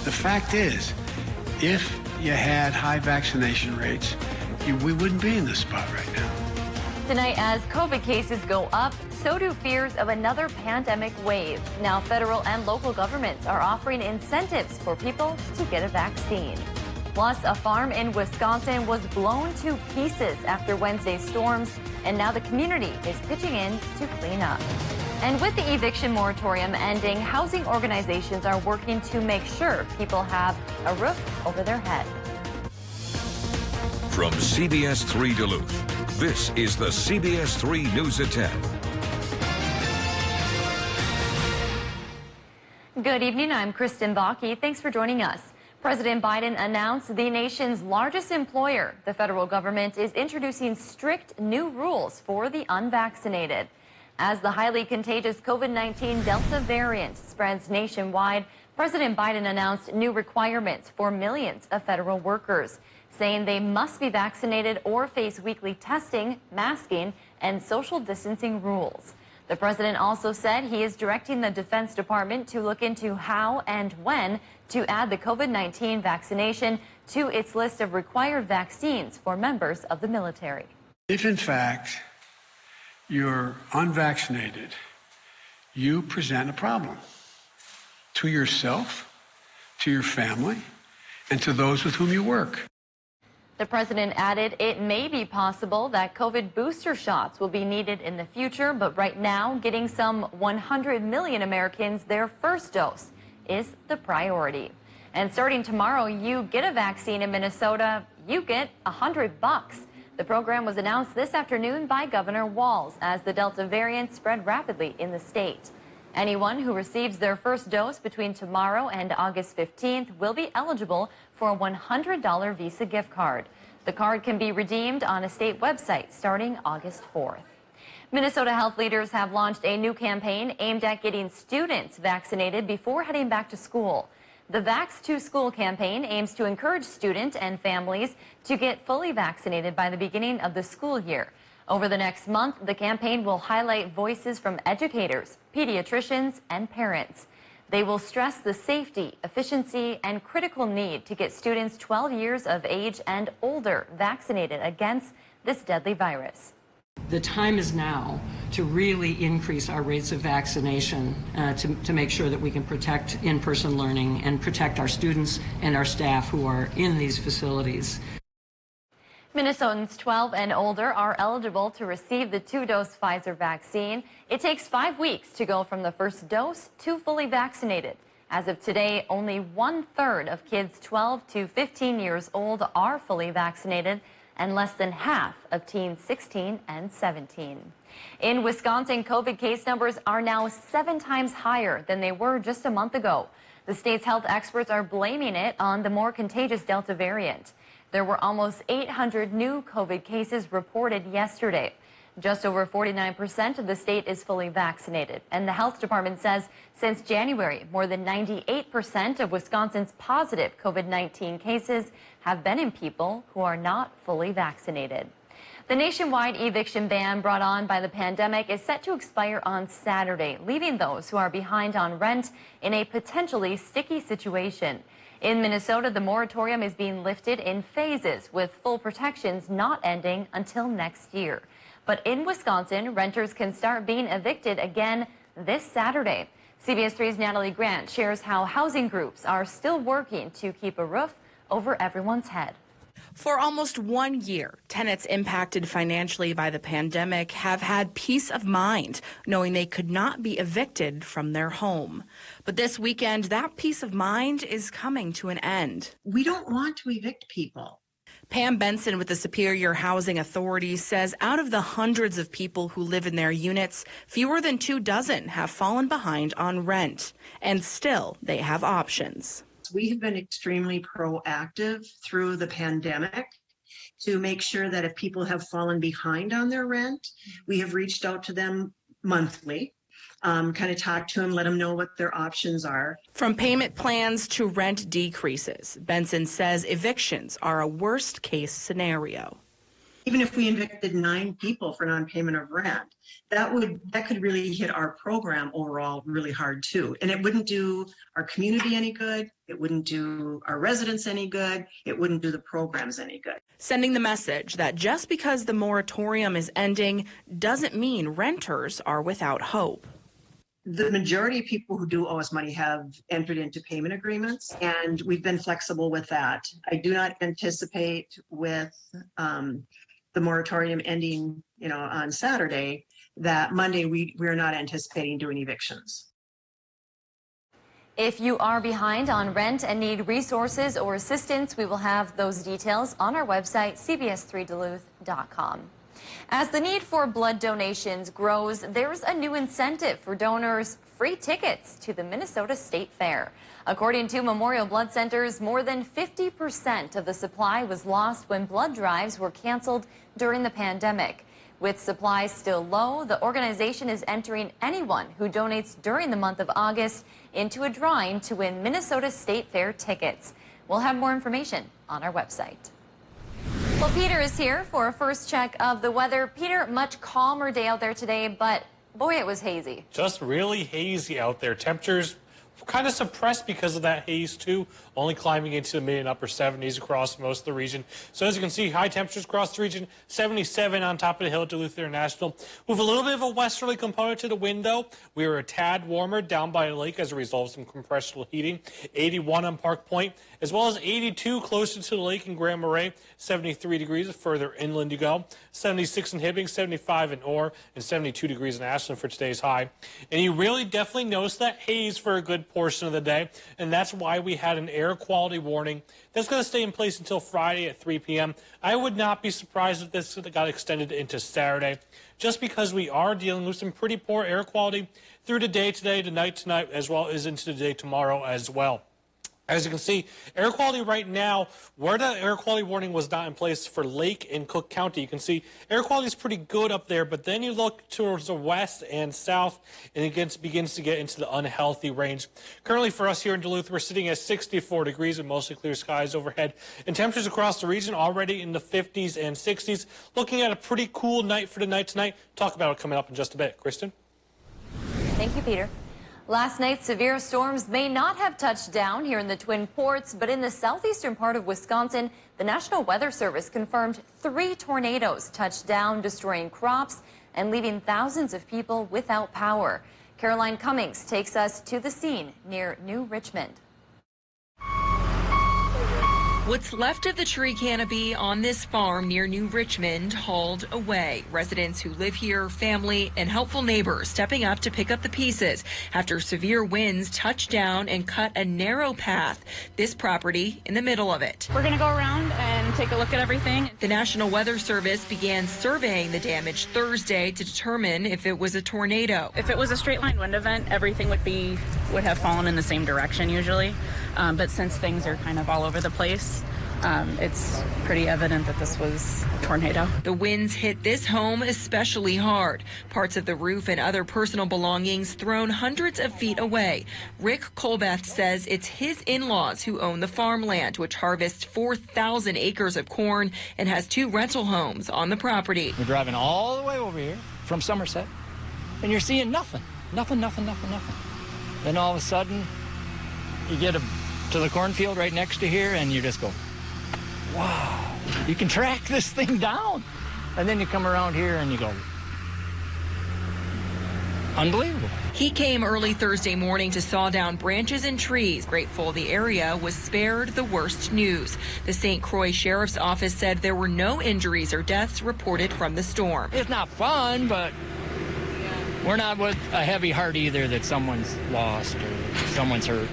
The fact is, if you had high vaccination rates, we wouldn't be in this spot right now. Tonight, as COVID cases go up, so do fears of another pandemic wave. Now, federal and local governments are offering incentives for people to get a vaccine. Plus, a farm in Wisconsin was blown to pieces after Wednesday's storms, and now the community is pitching in to clean up. And with the eviction moratorium ending, housing organizations are working to make sure people have a roof over their head. From CBS3 Duluth, this is the CBS3 News at 10. Good evening, I'm Kristen Bakke. Thanks for joining us. President Biden announced the nation's largest employer, the federal government, is introducing strict new rules for the unvaccinated. As the highly contagious COVID-19 Delta variant spreads nationwide, President Biden announced new requirements for millions of federal workers, saying they must be vaccinated or face weekly testing, masking, and social distancing rules. The president also said he is directing the Defense Department to look into how and when to add the COVID-19 vaccination to its list of required vaccines for members of the military. If, in fact, you're unvaccinated, you present a problem to yourself, to your family, and to those with whom you work. The president added it may be possible that COVID booster shots will be needed in the future, but right now, getting some 100 million Americans their first dose is the priority. And starting tomorrow, you get a vaccine in Minnesota, you get $100. The program was announced this afternoon by Governor Walz as the Delta variant spread rapidly in the state. Anyone who receives their first dose between tomorrow and August 15th will be eligible for a $100 Visa gift card. The card can be redeemed on a state website starting August 4th. Minnesota health leaders have launched a new campaign aimed at getting students vaccinated before heading back to school. The Vax to School campaign aims to encourage students and families to get fully vaccinated by the beginning of the school year. Over the next month, the campaign will highlight voices from educators, pediatricians, and parents. They will stress the safety, efficiency, and critical need to get students 12 years of age and older vaccinated against this deadly virus. The time is now to really increase our rates of vaccination to make sure that we can protect in-person learning and protect our students and our staff who are in these facilities. Minnesotans 12 and older are eligible to receive the 2-dose Pfizer vaccine. It takes 5 weeks to go from the first dose to fully vaccinated. As of today, only 1/3 of kids 12 to 15 years old are fully vaccinated, and less than half of teens 16 and 17. In Wisconsin, COVID case numbers are now 7 times higher than they were just a month ago. The state's health experts are blaming it on the more contagious Delta variant. There were almost 800 new COVID cases reported yesterday. Just over 49% of the state is fully vaccinated. And the health department says since January, more than 98% of Wisconsin's positive COVID-19 cases have been in people who are not fully vaccinated. The nationwide eviction ban brought on by the pandemic is set to expire on Saturday, leaving those who are behind on rent in a potentially sticky situation. In Minnesota, the moratorium is being lifted in phases, with full protections not ending until next year. But in Wisconsin, renters can start being evicted again this Saturday. CBS3's Natalie Grant shares how housing groups are still working to keep a roof over everyone's head. For almost 1 year, tenants impacted financially by the pandemic have had peace of mind, knowing they could not be evicted from their home. But this weekend, that peace of mind is coming to an end. We don't want to evict people. Pam Benson with the Superior Housing Authority says out of the hundreds of people who live in their units, fewer than 24 have fallen behind on rent. And still, they have options. We have been extremely proactive through the pandemic to make sure that if people have fallen behind on their rent, we have reached out to them monthly, kind of talk to them, let them know what their options are. From payment plans to rent decreases, Benson says evictions are a worst case scenario. even if we evicted 9 people for non-payment of rent, that could really hit our program overall really hard too. And it wouldn't do our community any good. It wouldn't do our residents any good. It wouldn't do the programs any good. Sending the message that just because the moratorium is ending doesn't mean renters are without hope. The majority of people who do owe us money have entered into payment agreements, and we've been flexible with that. I do not anticipate with the moratorium ending, on Saturday, that Monday we're not anticipating doing evictions. If you are behind on rent and need resources or assistance, we will have those details on our website, CBS3Duluth.com. As the need for blood donations grows, there's a new incentive for donors: free tickets to the Minnesota State Fair. According to Memorial Blood Centers, more than 50% of the supply was lost when blood drives were canceled during the pandemic. With supplies still low, the organization is entering anyone who donates during the month of August into a drawing to win Minnesota State Fair tickets. We'll have more information on our website. Well, Peter is here for a first check of the weather. Peter, much calmer day out there today, but boy, it was hazy. Just really hazy out there. Temperatures kind of suppressed because of that haze too, only climbing into the mid and upper 70s across most of the region. So as you can see, high temperatures across the region, 77 on top of the hill at Duluth International. With a little bit of a westerly component to the wind though, we were a tad warmer down by the lake as a result of some compressional heating. 81 on Park Point, as well as 82 closer to the lake in Grand Marais, 73 degrees further inland you go, 76 in Hibbing, 75 in Orr, and 72 degrees in Ashland for today's high. And you really definitely notice that haze for a good portion of the day, and that's why we had an air quality warning that's going to stay in place until Friday at 3 p.m. I would not be surprised if this got extended into Saturday, just because we are dealing with some pretty poor air quality through the day today, the night tonight, as well as into the day tomorrow as well. As you can see, air quality right now, where the air quality warning was not in place for Lake and Cook County, you can see air quality is pretty good up there, but then you look towards the west and south, and it begins to get into the unhealthy range. Currently for us here in Duluth, we're sitting at 64 degrees with mostly clear skies overhead, and temperatures across the region already in the 50s and 60s. Looking at a pretty cool night for the night tonight. Talk about it coming up in just a bit. Kristen? Thank you, Peter. Last night, severe storms may not have touched down here in the Twin Ports, but in the southeastern part of Wisconsin, the National Weather Service confirmed 3 tornadoes touched down, destroying crops and leaving thousands of people without power. Caroline Cummings takes us to the scene near New Richmond. What's left of the tree canopy on this farm near New Richmond hauled away. Residents who live here, family, and helpful neighbors stepping up to pick up the pieces after severe winds touched down and cut a narrow path. This property in the middle of it. We're going to go around and take a look at everything. The National Weather Service began surveying the damage Thursday to determine if it was a tornado. If it was a straight line wind event, everything would have fallen in the same direction usually. But since things are kind of all over the place, it's pretty evident that this was a tornado. The winds hit this home especially hard. Parts of the roof and other personal belongings thrown hundreds of feet away. Rick Colbeth says it's his in-laws who own the farmland, which harvests 4,000 acres of corn and has 2 rental homes on the property. We're driving all the way over here from Somerset, and you're seeing nothing. Nothing. Then all of a sudden, you get to the cornfield right next to here, and you just go, wow, you can track this thing down. And then you come around here and you go, unbelievable. He came early Thursday morning to saw down branches and trees. Grateful the area was spared the worst news. The St. Croix Sheriff's Office said there were no injuries or deaths reported from the storm. It's not fun, but we're not with a heavy heart either that someone's lost or someone's hurt.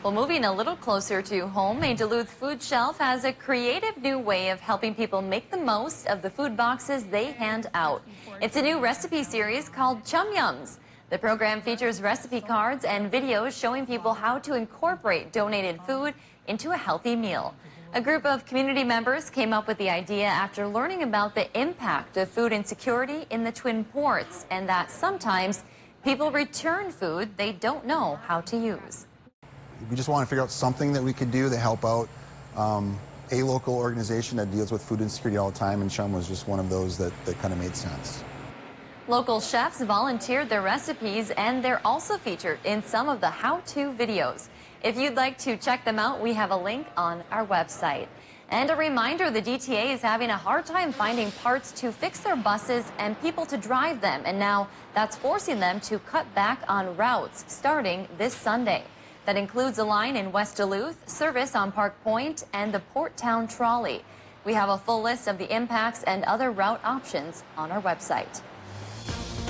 Well, moving a little closer to home, a Duluth food shelf has a creative new way of helping people make the most of the food boxes they hand out. It's a new recipe series called Chum Yums. The program features recipe cards and videos showing people how to incorporate donated food into a healthy meal. A group of community members came up with the idea after learning about the impact of food insecurity in the Twin Ports, and that sometimes people return food they don't know how to use. We just want to figure out something that we could do to help out a local organization that deals with food insecurity all the time, and Chum was just one of those that kind of made sense. Local chefs volunteered their recipes, and they're also featured in some of the how-to videos. If you'd like to check them out, we have a link on our website. And a reminder, the DTA is having a hard time finding parts to fix their buses and people to drive them. And now that's forcing them to cut back on routes starting this Sunday. That includes a line in West Duluth, service on Park Point, and the Port Town Trolley. We have a full list of the impacts and other route options on our website.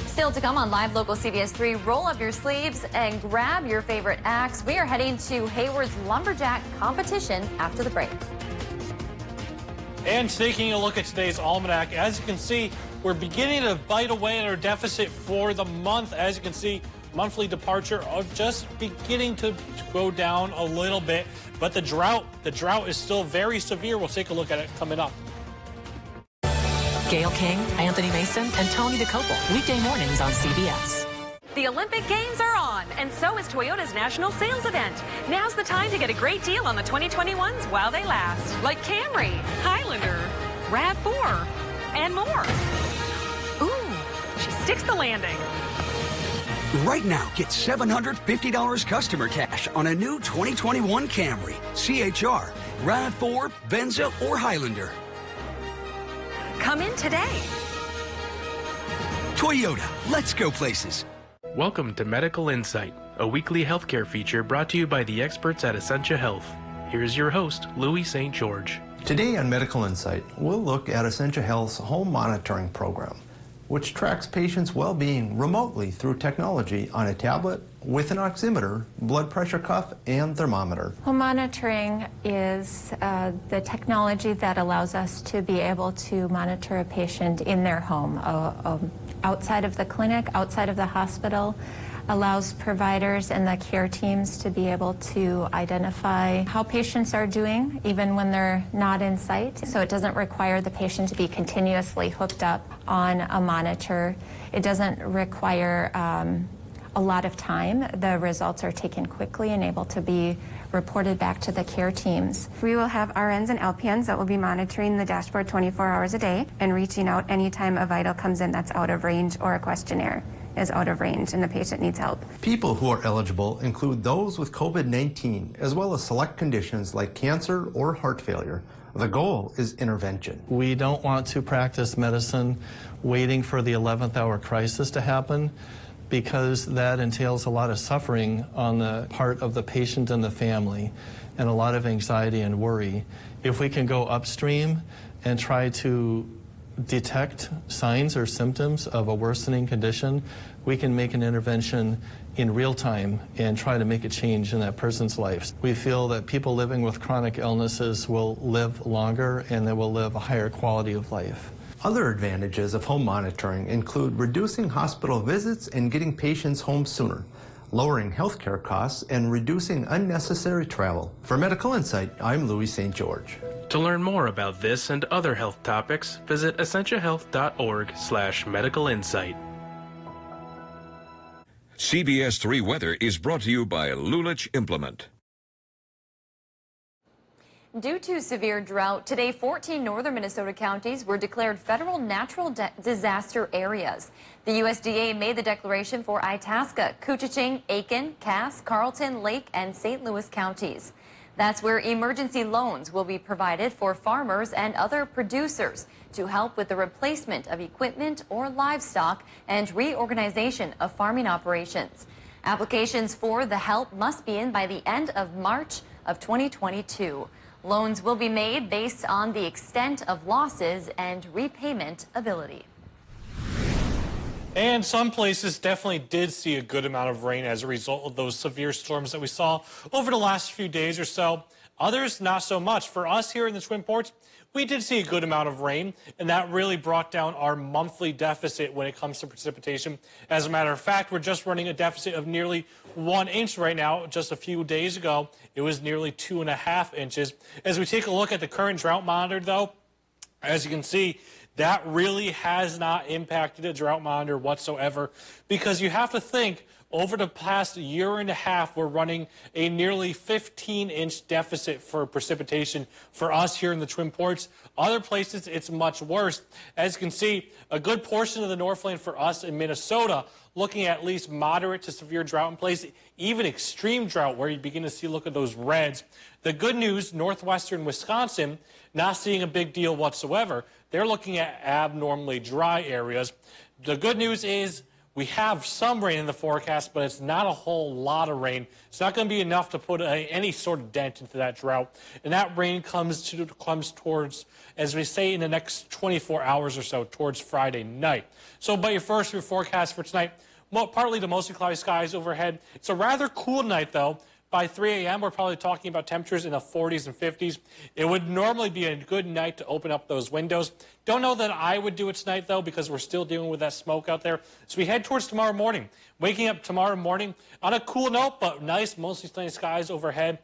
Still to come on Live Local CBS 3, roll up your sleeves and grab your favorite acts. We are heading to Hayward's Lumberjack competition after the break. And taking a look at today's almanac, as you can see, we're beginning to bite away at our deficit for the month. As you can see, monthly departure are just beginning to go down a little bit, but the drought is still very severe. We'll take a look at it coming up. Gail King, Anthony Mason, and Tony DeCopel, weekday mornings on CBS. The Olympic Games are on, and so is Toyota's national sales event. Now's the time to get a great deal on the 2021s while they last, like Camry, Highlander, RAV4, and more. Ooh, she sticks the landing. Right now, get $750 customer cash on a new 2021 Camry, CHR, RAV4, Venza, or Highlander. Come in today. Toyota, let's go places. Welcome to Medical Insight, a weekly healthcare feature brought to you by the experts at Essentia Health. Here's your host, Louis St. George. Today on Medical Insight, we'll look at Essentia Health's home monitoring program, which tracks patients' well-being remotely through technology on a tablet with an oximeter, blood pressure cuff, and thermometer. Home monitoring is the technology that allows us to be able to monitor a patient in their home, outside of the clinic, outside of the hospital, allows providers and the care teams to be able to identify how patients are doing even when they're not in sight. So it doesn't require the patient to be continuously hooked up on a monitor. It doesn't require a lot of time. The results are taken quickly and able to be reported back to the care teams. We will have RNs and LPNs that will be monitoring the dashboard 24 hours a day and reaching out anytime a vital comes in that's out of range or a questionnaire is out of range and the patient needs help. People who are eligible include those with COVID-19, as well as select conditions like cancer or heart failure. The goal is intervention. We don't want to practice medicine waiting for the 11th hour crisis to happen, because that entails a lot of suffering on the part of the patient and the family, and a lot of anxiety and worry. If we can go upstream and try to detect signs or symptoms of a worsening condition, we can make an intervention in real time and try to make a change in that person's life. We feel that people living with chronic illnesses will live longer and they will live a higher quality of life. Other advantages of home monitoring include reducing hospital visits and getting patients home sooner, lowering healthcare costs, and reducing unnecessary travel. For Medical Insight, I'm Louis St. George. To learn more about this and other health topics, visit essentiahealth.org/medicalinsight. CBS 3 Weather is brought to you by Lulich Implement. Due to severe drought, today 14 northern Minnesota counties were declared federal natural disaster areas. The USDA made the declaration for Itasca, Koochiching, Aiken, Cass, Carlton, Lake, and St. Louis counties. That's where emergency loans will be provided for farmers and other producers to help with the replacement of equipment or livestock and reorganization of farming operations. Applications for the help must be in by the end of March of 2022. Loans will be made based on the extent of losses and repayment ability. And some places definitely did see a good amount of rain as a result of those severe storms that we saw over the last few days or so. Others, not so much. For us here in the Twin Ports, we did see a good amount of rain, and that really brought down our monthly deficit when it comes to precipitation. As a matter of fact, we're just running a deficit of nearly 1 inch right now. Just a few days ago, it was nearly 2.5 inches. As we take a look at the current drought monitor, though, as you can see, that really has not impacted the drought monitor whatsoever, because you have to think over the past year and a half, we're running a nearly 15-inch deficit for precipitation for us here in the Twin Ports. Other places, it's much worse. As you can see, a good portion of the Northland for us in Minnesota looking at least moderate to severe drought in place, even extreme drought where you begin to see, look at those reds. The good news, northwestern Wisconsin, not seeing a big deal whatsoever. They're looking at abnormally dry areas. The good news is we have some rain in the forecast, but it's not a whole lot of rain. It's not going to be enough to put any sort of dent into that drought. And that rain comes towards, as we say, in the next 24 hours or so, towards Friday night. So by your forecast for tonight, partly to mostly cloudy skies overhead. It's a rather cool night, though. By 3 a.m., we're probably talking about temperatures in the 40s and 50s. It would normally be a good night to open up those windows. Don't know that I would do it tonight, though, because we're still dealing with that smoke out there. So we head towards tomorrow morning. Waking up tomorrow morning on a cool note, but nice, mostly sunny skies overhead.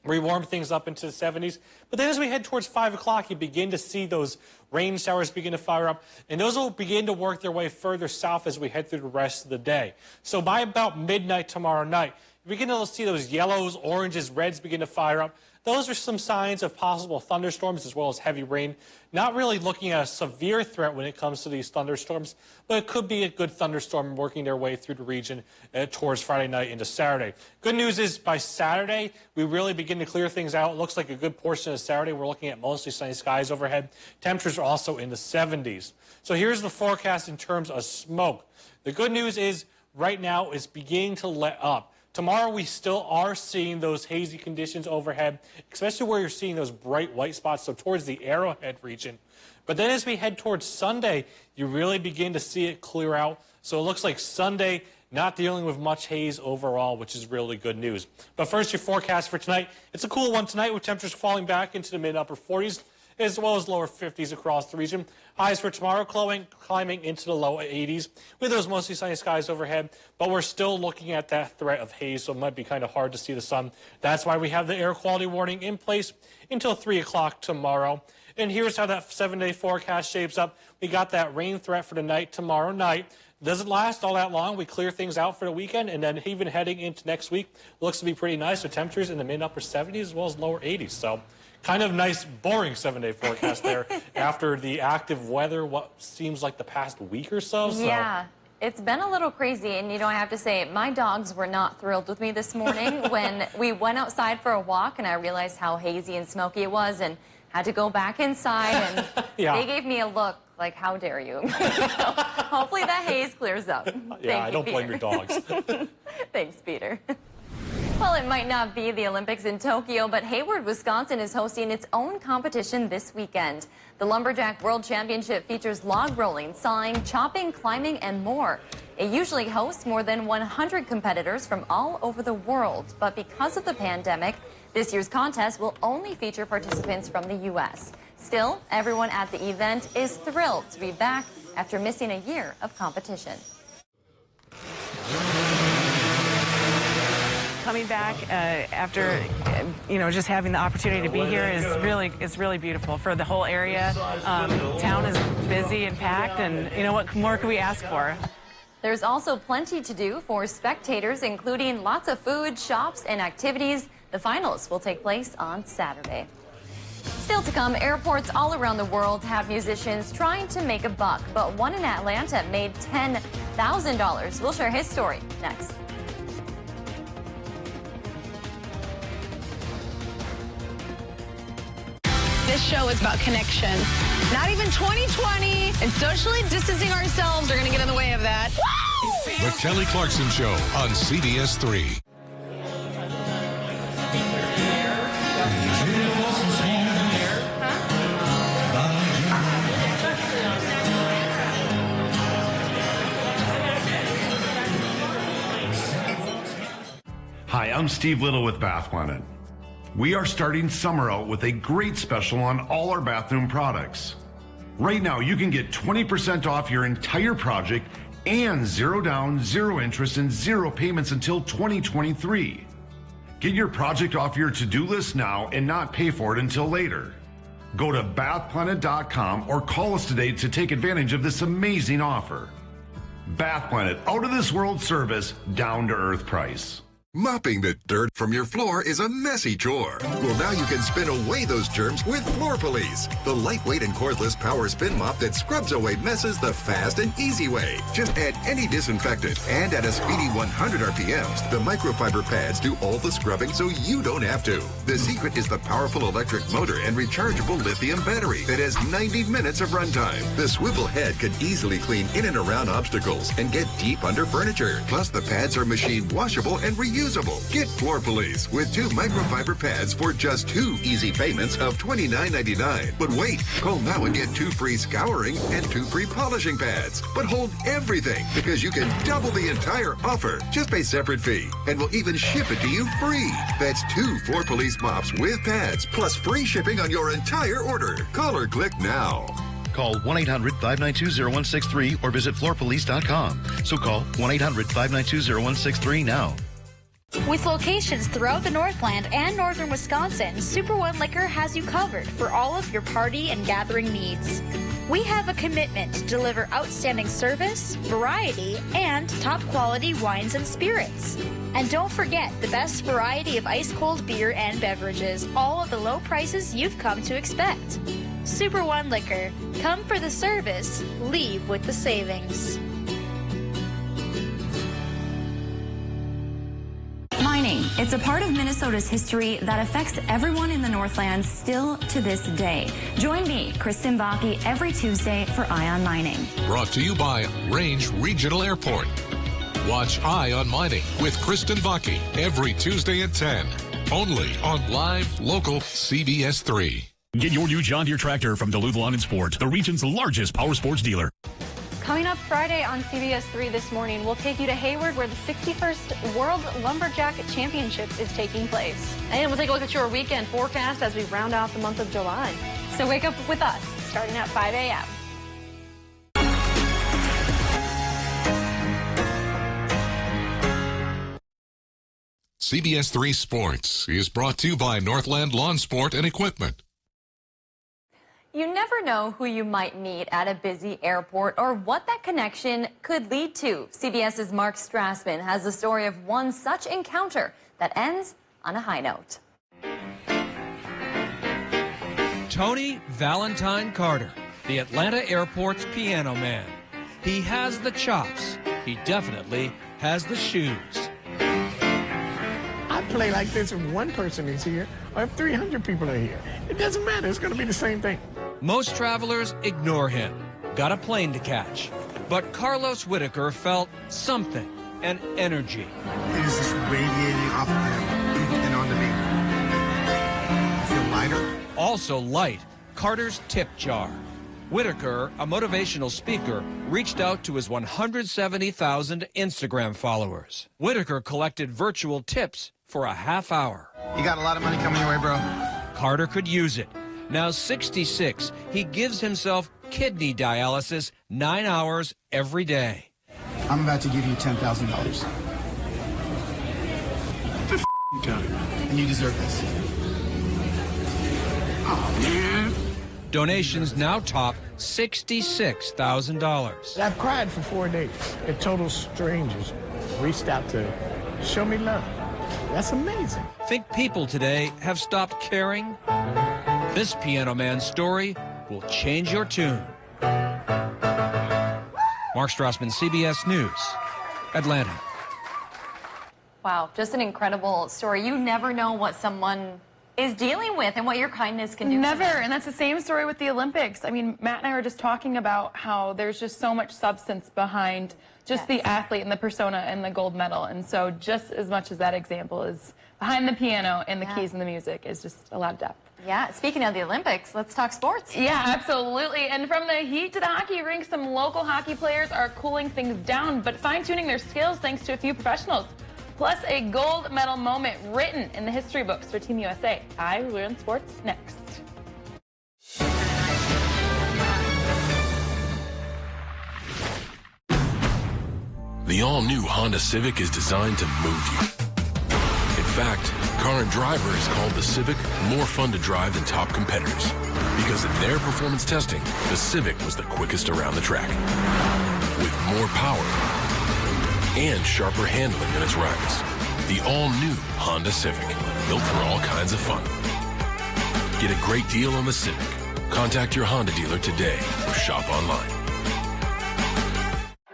We warm things up into the 70s. But then as we head towards 5 o'clock, you begin to see those rain showers begin to fire up, and those will begin to work their way further south as we head through the rest of the day. So by about midnight tomorrow night, you begin to see those yellows, oranges, reds begin to fire up. Those are some signs of possible thunderstorms as well as heavy rain. Not really looking at a severe threat when it comes to these thunderstorms, but it could be a good thunderstorm working their way through the region towards Friday night into Saturday. Good news is by Saturday, we really begin to clear things out. It looks like a good portion of Saturday. We're looking at mostly sunny skies overhead. Temperatures are also in the 70s. So here's the forecast in terms of smoke. The good news is right now it's beginning to let up. Tomorrow, we still are seeing those hazy conditions overhead, especially where you're seeing those bright white spots, so towards the Arrowhead region. But then as we head towards Sunday, you really begin to see it clear out. So it looks like Sunday, not dealing with much haze overall, which is really good news. But first, your forecast for tonight. It's a cool one tonight with temperatures falling back into the mid-upper 40s, as well as lower 50s across the region. Highs for tomorrow climbing into the low 80s with those mostly sunny skies overhead, but we're still looking at that threat of haze, so it might be kind of hard to see the sun. That's why we have the air quality warning in place until 3 o'clock tomorrow. And here's how that 7-day forecast shapes up. We got that rain threat for the night tomorrow night. Doesn't last all that long. We clear things out for the weekend, and then even heading into next week, looks to be pretty nice with temperatures in the mid-upper 70s as well as lower 80s. So kind of nice, boring 7-day forecast there after the active weather, what seems like the past week or so. Yeah, it's been a little crazy. And, you know, I have to say, my dogs were not thrilled with me this morning when we went outside for a walk and I realized how hazy and smoky it was and had to go back inside. And they gave me a look like, how dare you? So hopefully that haze clears up. Yeah, I don't blame your dogs. Thanks, Peter. Well, it might not be the Olympics in Tokyo, but Hayward, Wisconsin is hosting its own competition this weekend. The Lumberjack World Championship features log rolling, sawing, chopping, climbing, and more. It usually hosts more than 100 competitors from all over the world, but because of the pandemic, this year's contest will only feature participants from the U.S. Still, everyone at the event is thrilled to be back after missing a year of competition. Coming back after, just having the opportunity to be here is really beautiful for the whole area. Town is busy and packed, and what more could we ask for? There's also plenty to do for spectators, including lots of food, shops, and activities. The finals will take place on Saturday. Still to come, airports all around the world have musicians trying to make a buck, but one in Atlanta made $10,000. We'll share his story next. This show is about connection. Not even 2020 and socially distancing ourselves are going to get in the way of that. Woo! The Kelly Clarkson Show on CBS3. Hi, I'm Steve Little with Bath Planet. We are starting summer out with a great special on all our bathroom products. Right now, you can get 20% off your entire project and 0 down, 0 interest, and 0 payments until 2023. Get your project off your to-do list now and not pay for it until later. Go to bathplanet.com or call us today to take advantage of this amazing offer. Bath Planet, out of this world service, down to earth price. Mopping the dirt from your floor is a messy chore. Well, now you can spin away those germs with Floor Police, the lightweight and cordless power spin mop that scrubs away messes the fast and easy way. Just add any disinfectant, and at a speedy 100 RPMs, the microfiber pads do all the scrubbing so you don't have to. The secret is the powerful electric motor and rechargeable lithium battery that has 90 minutes of runtime. The swivel head can easily clean in and around obstacles and get deep under furniture. Plus, the pads are machine washable and reusable. Get Floor Police with 2 microfiber pads for just 2 easy payments of $29.99. But wait, call now and get 2 free scouring and 2 free polishing pads. But hold everything, because you can double the entire offer. Just pay separate fee, and we'll even ship it to you free. That's 2 Floor Police mops with pads, plus free shipping on your entire order. Call or click now. Call 1-800-592-0163 or visit floorpolice.com. So call 1-800-592-0163 now. With locations throughout the Northland and northern Wisconsin, Super One Liquor has you covered for all of your party and gathering needs. We have a commitment to deliver outstanding service, variety, and top quality wines and spirits. And don't forget the best variety of ice-cold beer and beverages, all at the low prices you've come to expect. Super One Liquor. Come for the service, leave with the savings. Mining. It's a part of Minnesota's history that affects everyone in the Northland still to this day. Join me, Kristen Bakke, every Tuesday for Eye on Mining. Brought to you by Range Regional Airport. Watch Eye on Mining with Kristen Bakke every Tuesday at 10. Only on live, local CBS 3. Get your new John Deere tractor from Duluth Lawn and Sport, the region's largest power sports dealer. Coming up Friday on CBS 3 this morning, we'll take you to Hayward, where the 61st World Lumberjack Championships is taking place. And we'll take a look at your weekend forecast as we round out the month of July. So wake up with us, starting at 5 a.m. CBS 3 Sports is brought to you by Northland Lawn Sport and Equipment. You never know who you might meet at a busy airport or what that connection could lead to. CBS's Mark Strassman has the story of one such encounter that ends on a high note. Tony Valentine Carter, the Atlanta airport's piano man. He has the chops. He definitely has the shoes. I play like this if one person is here or if 300 people are here. It doesn't matter. It's going to be the same thing. Most travelers ignore him. Got a plane to catch. But Carlos Whitaker felt something, an energy. It is just radiating off of him and onto me. I feel lighter. Also light, Carter's tip jar. Whitaker, a motivational speaker, reached out to his 170,000 Instagram followers. Whitaker collected virtual tips for a half hour. You got a lot of money coming your way, bro. Carter could use it. Now 66, he gives himself kidney dialysis 9 hours every day. I'm about to give you $10,000. And you deserve this. Oh, man. Donations now top $66,000. I've cried for 4 days. And total strangers reached out to show me love. That's amazing. Think people today have stopped caring? This piano man's story will change your tune. Mark Strassman, CBS News, Atlanta. Wow, just an incredible story. You never know what someone is dealing with and what your kindness can do. Never, and that's the same story with the Olympics. I mean, Matt and I were just talking about how there's just so much substance behind just the athlete and the persona and the gold medal. And so just as much as that example is behind the piano and the keys and the music is just a lot of depth. Yeah, speaking of the Olympics, let's talk sports. Yeah, absolutely. And from the heat to the hockey rink, some local hockey players are cooling things down, but fine-tuning their skills thanks to a few professionals. Plus a gold medal moment written in the history books for Team USA. I will learn sports next. The all-new Honda Civic is designed to move you. In fact, Car and Driver has called the Civic more fun to drive than top competitors. Because in their performance testing, the Civic was the quickest around the track. with more power and sharper handling than its rivals. The all-new Honda Civic, built for all kinds of fun. Get a great deal on the Civic. Contact your Honda dealer today or shop online.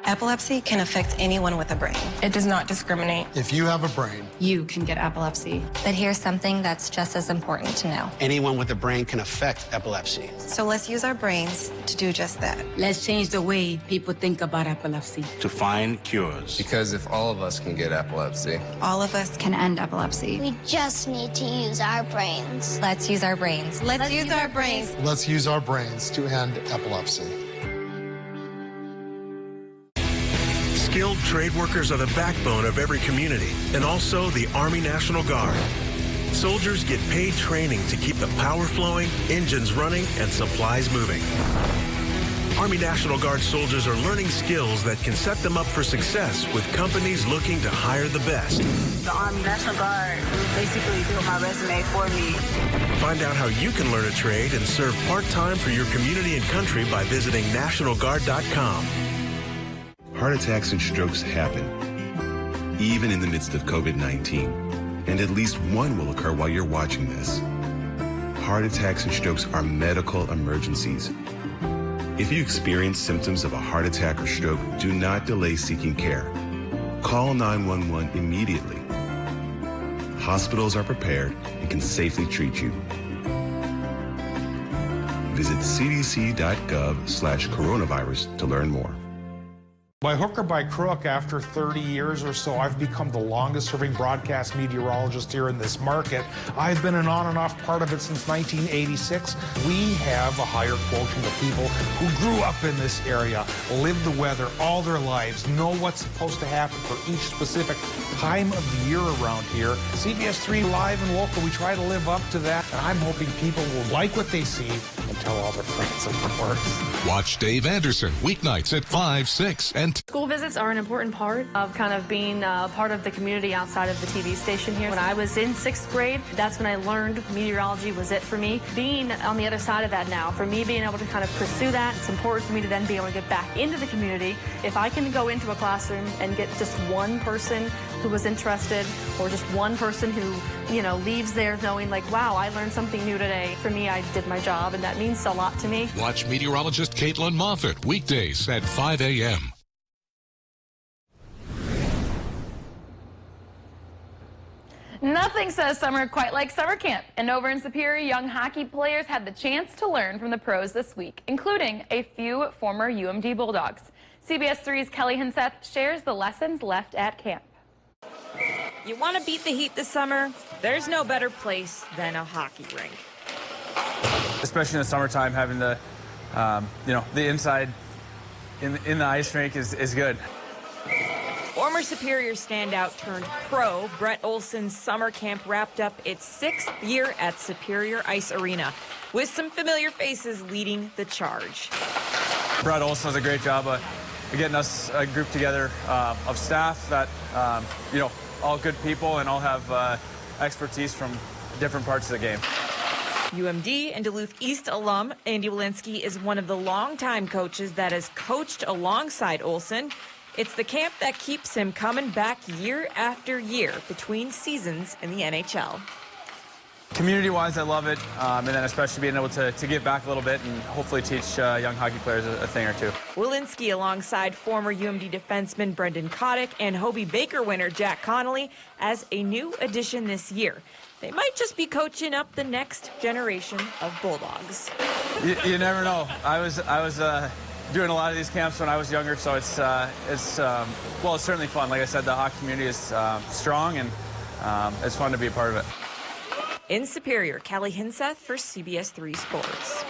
Epilepsy can affect anyone with a brain. It does not discriminate. If you have a brain, You can get epilepsy. But here's something that's just as important to know. anyone with a brain can affect epilepsy. So let's use our brains to do just that. Let's change the way people think about epilepsy. To find cures. Because if all of us can get epilepsy, All of us can end epilepsy. We just need to use our brains. Let's use our brains. Let's use our brains. Let's use our brains to end epilepsy. Skilled trade workers are the backbone of every community, and also the Army National Guard. Soldiers get paid training to keep the power flowing, engines running, and supplies moving. Army National Guard soldiers are learning skills that can set them up for success with companies looking to hire the best. The Army National Guard basically built my resume for me. Find out how you can learn a trade and serve part-time for your community and country by visiting nationalguard.com. Heart attacks and strokes happen, even in the midst of COVID-19, and at least one will occur while you're watching this. Heart attacks and strokes are medical emergencies. If you experience symptoms of a heart attack or stroke, do not delay seeking care. Call 911 immediately. Hospitals are prepared and can safely treat you. Visit cdc.gov/coronavirus to learn more. By hook or by crook, after 30 years or so, I've become the longest-serving broadcast meteorologist here in this market. I've been an on and off part of it since 1986. We have a higher quotient of people who grew up in this area, lived the weather all their lives, know what's supposed to happen for each specific time of the year around here. CBS3 Live and Local, we try to live up to that, and I'm hoping people will like what they see and tell all their friends, of course. Watch Dave Anderson weeknights at 5, 6, and School visits are an important part of kind of being part of the community outside of the TV station here. When I was in 6th grade, that's when I learned meteorology was it for me. Being on the other side of that now, for me being able to kind of pursue that, it's important for me to then be able to get back into the community. If I can go into a classroom and get just one person who was interested, or just one person who, you know, leaves there knowing like, wow, I learned something new today. For me, I did my job, and that means a lot to me. watch meteorologist Caitlin Moffett weekdays at 5 a.m. Nothing says summer quite like summer camp. And over in Superior, young hockey players had the chance to learn from the pros this week, including a few former UMD Bulldogs. CBS3's Kelly Hinseth shares the lessons left at camp. You want to beat the heat this summer? There's no better place than a hockey rink. Especially in the summertime, having the, the inside in the ice rink is good. Former Superior standout turned pro Brett Olson's summer camp wrapped up its 6th year at Superior Ice Arena, with some familiar faces leading the charge. Brett Olson does a great job of getting us a group together of staff that, all good people and all have expertise from different parts of the game. UMD and Duluth East alum Andy Wielinski is one of the longtime coaches that has coached alongside Olson. It's the camp that keeps him coming back year after year between seasons in the NHL. Community-wise, I love it, and then especially being able to give back a little bit and hopefully teach young hockey players a thing or two. Wielinski alongside former UMD defenseman Brendan Kotick and Hobie Baker winner Jack Connolly as a new addition this year. They might just be coaching up the next generation of Bulldogs. You never know. I was doing a lot of these camps when I was younger, so it's certainly fun. Like I said, the hockey community is strong, and it's fun to be a part of it. In Superior, Kelly Hinseth for CBS3 Sports.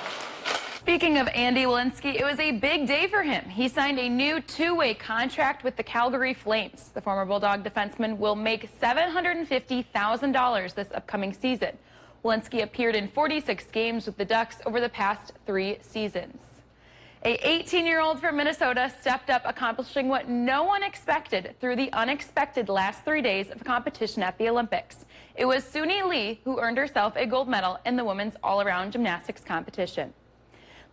Speaking of Andy Wielinski, it was a big day for him. He signed a new two-way contract with the Calgary Flames. The former Bulldog defenseman will make $750,000 this upcoming season. Wielinski appeared in 46 games with the Ducks over the past 3 seasons. A 18-year-old from Minnesota stepped up, accomplishing what no one expected through the unexpected last 3 days of competition at the Olympics. It was Suni Lee who earned herself a gold medal in the women's all-around gymnastics competition.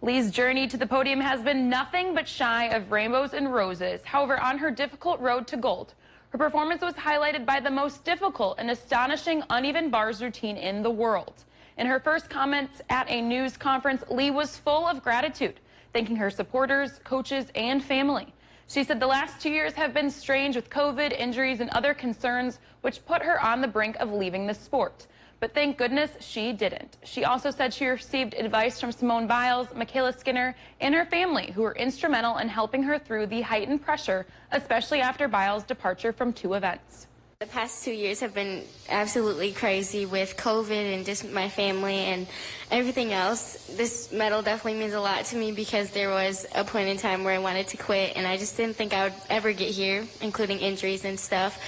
Lee's journey to the podium has been nothing but shy of rainbows and roses. However, on her difficult road to gold, her performance was highlighted by the most difficult and astonishing uneven bars routine in the world. In her first comments at a news conference, Lee was full of gratitude, thanking her supporters, coaches, and family. She said the last 2 years have been strange with COVID, injuries, and other concerns, which put her on the brink of leaving the sport. But thank goodness she didn't. She also said she received advice from Simone Biles, Michaela Skinner, and her family, who were instrumental in helping her through the heightened pressure, especially after Biles' departure from 2 events. The past 2 years have been absolutely crazy with COVID and just my family and everything else. This medal definitely means a lot to me because there was a point in time where I wanted to quit and I just didn't think I would ever get here, including injuries and stuff.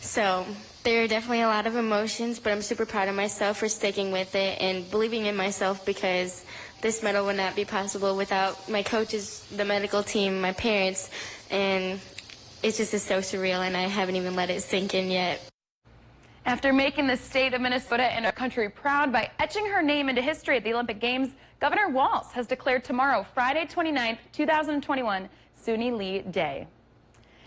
So there are definitely a lot of emotions, but I'm super proud of myself for sticking with it and believing in myself because this medal would not be possible without my coaches, the medical team, my parents, and it just is so surreal, and I haven't even let it sink in yet. After making the state of Minnesota and our country proud by etching her name into history at the Olympic Games, Governor Walz has declared tomorrow, Friday 29th, 2021, Suni Lee Day.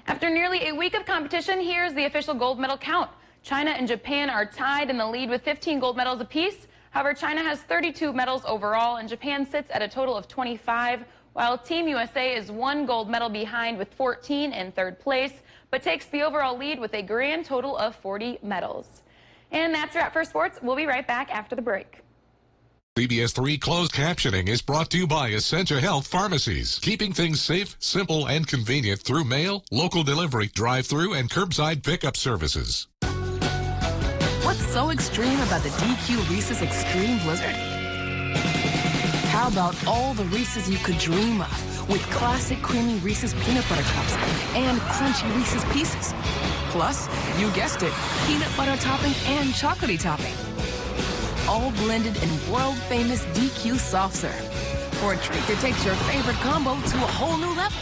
After nearly a week of competition, here's the official gold medal count. China and Japan are tied in the lead with 15 gold medals apiece. However, China has 32 medals overall, and Japan sits at a total of 25, while Team USA is 1 gold medal behind with 14 in 3rd place, but takes the overall lead with a grand total of 40 medals. And that's a wrap for sports. We'll be right back after the break. CBS3 closed captioning is brought to you by Essentia Health Pharmacies, keeping things safe, simple, and convenient through mail, local delivery, drive-through, and curbside pickup services. What's so extreme about the DQ Reese's Extreme Blizzard? How about all the Reese's you could dream of, with classic creamy Reese's peanut butter cups and crunchy Reese's Pieces? Plus, you guessed it, peanut butter topping and chocolatey topping. All blended in world-famous DQ soft serve for a treat that takes your favorite combo to a whole new level.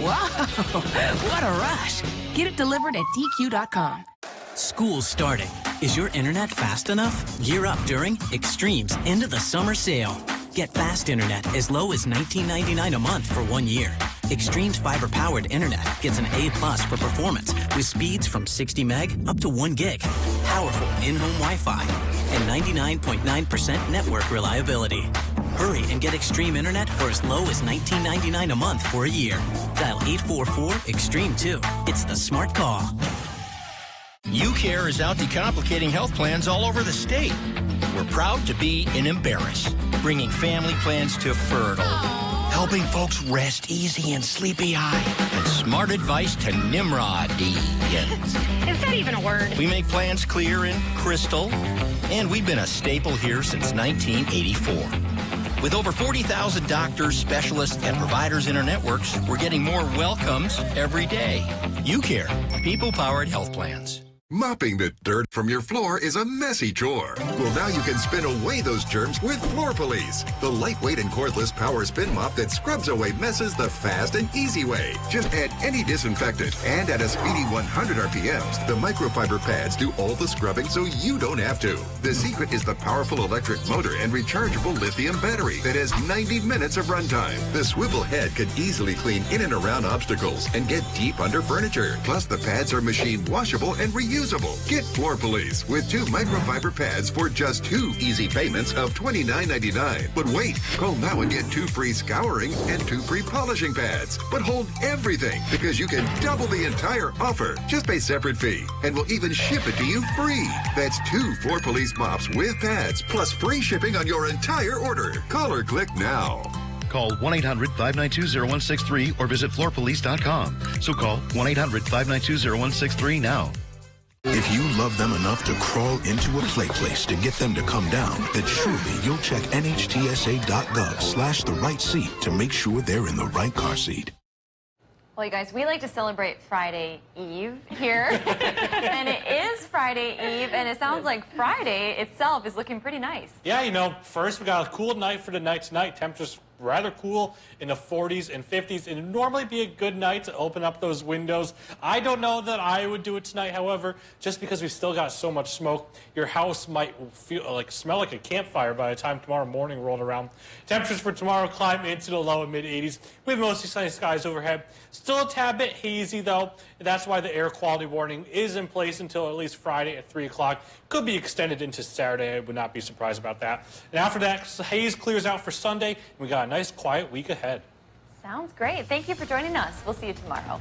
Wow, what a rush. Get it delivered at DQ.com. School's starting. Is your internet fast enough? Gear up during Extreme's End of the Summer Sale. Get fast internet as low as $19.99 a month for 1 year. Extreme's fiber-powered internet gets an A+ for performance with speeds from 60 meg up to 1 gig. Powerful in-home Wi-Fi and 99.9% network reliability. Hurry and get Extreme internet for as low as $19.99 a month for a year. Dial 844-EXTREME2. It's the smart call. UCare is out decomplicating health plans all over the state. We're proud to be in Embarrass, bringing family plans to Fertile, helping folks rest easy and sleepy eye, and smart advice to Nimrod-y. Is that even a word? We make plans clear and crystal, and we've been a staple here since 1984. With over 40,000 doctors, specialists, and providers in our networks, we're getting more welcomes every day. UCare, people-powered health plans. Mopping the dirt from your floor is a messy chore. Well, now you can spin away those germs with Floor Police, the lightweight and cordless power spin mop that scrubs away messes the fast and easy way. Just add any disinfectant, and at a speedy 100 RPMs, the microfiber pads do all the scrubbing so you don't have to. The secret is the powerful electric motor and rechargeable lithium battery that has 90 minutes of runtime. The swivel head can easily clean in and around obstacles and get deep under furniture. Plus, the pads are machine washable and reusable. Get Floor Police with 2 microfiber pads for just 2 easy payments of $29.99. But wait, call now and get 2 free scouring and 2 free polishing pads. But hold everything, because you can double the entire offer. Just pay separate fee, and we'll even ship it to you free. That's 2 Floor Police mops with pads, plus free shipping on your entire order. Call or click now. Call 1-800-592-0163 or visit floorpolice.com. So call 1-800-592-0163 now. If you love them enough to crawl into a play place to get them to come down, then surely you'll check NHTSA.gov/the right seat to make sure they're in the right car seat. Well, you guys, we like to celebrate Friday Eve here, and it is Friday Eve, and it sounds like Friday itself is looking pretty nice. Yeah, you know, first we got a cool night for the night tonight. Temperatures rather cool in the 40s and 50s. It would normally be a good night to open up those windows. I don't know that I would do it tonight, however, just because we've still got so much smoke. Your house might smell like a campfire by the time tomorrow morning rolled around. Temperatures for tomorrow climb into the low and mid-80s with mostly sunny skies overhead. Still a tad bit hazy, though. That's why the air quality warning is in place until at least Friday at 3 o'clock. Could be extended into Saturday. I would not be surprised about that. And after that, haze clears out for Sunday, and we got a nice, quiet week ahead. Sounds great. Thank you for joining us. We'll see you tomorrow.